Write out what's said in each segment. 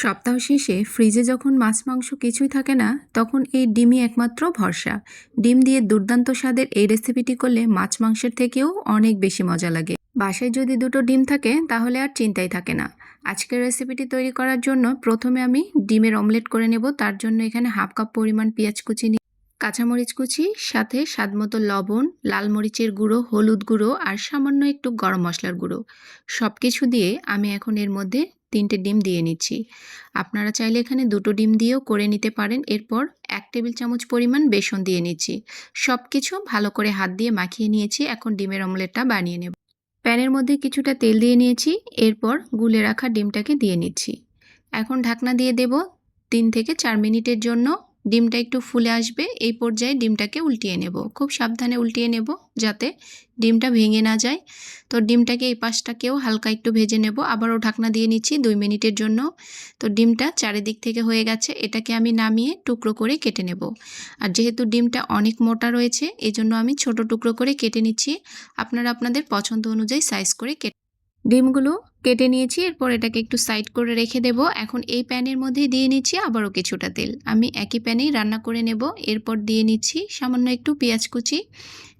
সপ্তাহ শেষে ফ্রিজে যখন মাছ মাংস কিছুই থাকে না, তখন এই ডিমই একমাত্র ভরসা। ডিম দিয়ে দুর্দান্ত স্বাদের এই রেসিপিটি করলে মাছ মাংসের থেকেও অনেক বেশি মজা লাগে। বাসায় যদি দুটো ডিম থাকে তাহলে আর চিন্তাই থাকে না। আজকের রেসিপিটি তৈরি করার জন্য প্রথমে আমি ডিমের অমলেট করে নেব। তার জন্য এখানে হাফ কাপ পরিমাণ পেঁয়াজ কুচি নিয়ে কাঁচামরিচ কুচি, সাথে স্বাদমতো লবণ, লাল মরিচের গুঁড়ো, হলুদ গুঁড়ো আর সামান্য একটু গরম মশলার গুঁড়ো সব কিছু দিয়ে আমি এখন এর মধ্যে 3টে ডিম দিয়ে নিচ্ছি। আপনারা চাইলে এখানে 2টো ডিম দিয়েও করে নিতে পারেন। এরপর 1 টেবিল চামচ পরিমাণ বেসন দিয়ে নিচ্ছি। সব কিছু ভালো করে হাত দিয়ে মাখিয়ে নিয়েছি। এখন ডিমের অমলেটটা বানিয়ে নেব। প্যানের মধ্যে কিছুটা তেল দিয়ে নিয়েছি। এরপর গুলে রাখা ডিমটাকে দিয়ে নিচ্ছি। এখন ঢাকনা দিয়ে দেব 3 থেকে 4 মিনিটের জন্য। ডিমটা একটু ফুলে আসবে, এই পর্যায়ে ডিমটাকে উল্টিয়ে নেব। খুব সাবধানে উল্টিয়ে নেব যাতে ডিমটা ভেঙে না যায়। তো ডিমটাকে এই পাশটাকেও হালকা একটু ভেজে নেব। আবারও ঢাকনা দিয়ে নিচ্ছি 2 মিনিটের জন্য। তো ডিমটা চারিদিক থেকে হয়ে গেছে, এটাকে আমি নামিয়ে টুকরো করে কেটে নেব। আর যেহেতু ডিমটা অনেক মোটা রয়েছে, এজন্য আমি ছোট টুকরো করে কেটে নিচ্ছি। আপনারা আপনাদের পছন্দ অনুযায়ী সাইজ করে ডিমগুলো কেটে নিয়েছি। এরপর এটাকে একটু সাইড করে রেখে দেব। এখন এই প্যানের মধ্যে দিয়ে নিচ্ছি আবারও কিছুটা তেল। আমি একই প্যানেই রান্না করে নেব। এরপর দিয়ে নিচ্ছি সামান্য একটু পেঁয়াজ কুচি।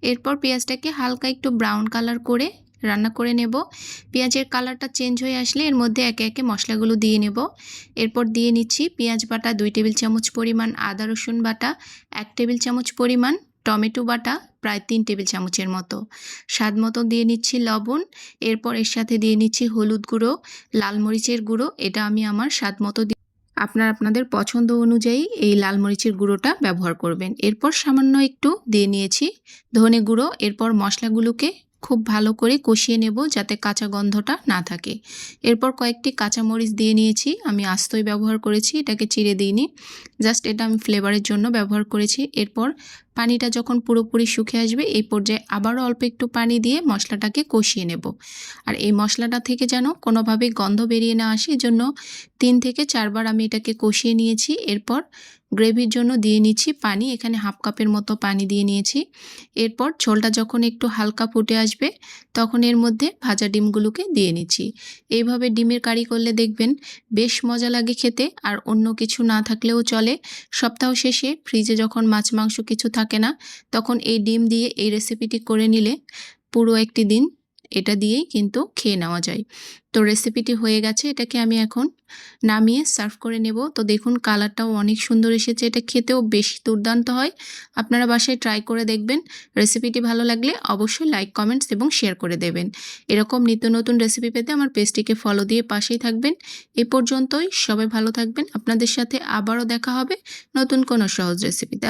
এরপর পেঁয়াজটাকে হালকা একটু ব্রাউন কালার করে রান্না করে নেব। পেঁয়াজের কালারটা চেঞ্জ হয়ে আসলে এর মধ্যে একে একে মশলাগুলো দিয়ে নেব। এরপর দিয়ে নিচ্ছি পেঁয়াজ বাটা 2 টেবিল চামচ পরিমাণ, আদা রসুন বাটা 1 টেবিল চামচ পরিমাণ, টমেটো বাটা প্রায় 3 টেবিল চামচের মতো, স্বাদ মতো দিয়ে নিচ্ছি লবণ। এরপর এর সাথে দিয়ে নিচ্ছি হলুদ গুঁড়ো, লাল মরিচের গুঁড়ো, এটা আমি আমার স্বাদ মতো আপনারা আপনাদের পছন্দ অনুযায়ী এই লাল মরিচের গুঁড়োটা ব্যবহার করবেন। এরপর সামান্য একটু দিয়ে নিয়েছি ধনে গুঁড়ো। এরপর মশলাগুলোকে খুব ভালো করে কষিয়ে নেব যাতে কাঁচা গন্ধটা না থাকে। এরপর কয়েকটি কাঁচামরিচ দিয়ে নিয়েছি, আমি আস্তই ব্যবহার করেছি, এটাকে চিড়ে দিইনি, জাস্ট এটা আমি ফ্লেভারের জন্য ব্যবহার করেছি। এরপর পানিটা যখন পুরোপুরি শুকিয়ে আসবে এই পর্যায়ে আবারও অল্প একটু পানি দিয়ে মশলাটাকে কষিয়ে নেব। আর এই মশলাটা থেকে যেন কোনোভাবেই গন্ধ বেরিয়ে না আসে, এজন্য 3 থেকে 4 বার আমি এটাকে কষিয়ে নিয়েছি। এরপর গ্রেভির জন্য দিয়ে নিচ্ছি পানি, এখানে হাফ কাপের মতো পানি দিয়ে নিয়েছি। এরপর ঝোলটা যখন একটু হালকা ফুটে আসবে তখন এর মধ্যে ভাজা ডিমগুলোকে দিয়ে নিচ্ছি। এইভাবে ডিমের কারি করলে দেখবেন বেশ মজা লাগে খেতে। আর অন্য কিছু না থাকলেও চলে। সপ্তাহ শেষে ফ্রিজে যখন মাছ মাংস কিছু থাকে না, তখন এই ডিম দিয়ে এই রেসিপিটি করে নিলে পুরো একটি দিন এটা দিয়েই কিন্তু খেয়ে নেওয়া যায়। তো রেসিপিটি হয়ে গেছে, এটাকে আমি এখন নামিয়ে সার্ভ করে নেব। তো দেখুন কালারটাও অনেক সুন্দর এসেছে, এটা খেতেও বেশ দুর্দান্ত হয়। আপনারা বাসায় ট্রাই করে দেখবেন। রেসিপিটি ভালো লাগলে অবশ্যই লাইক, কমেন্টস এবং শেয়ার করে দেবেন। এরকম নিত্য নতুন রেসিপি পেতে আমার পেজটিকে ফলো দিয়ে পাশেই থাকবেন। এ পর্যন্তই, সবাই ভালো থাকবেন। আপনাদের সাথে আবারও দেখা হবে নতুন কোনো সহজ রেসিপিতে।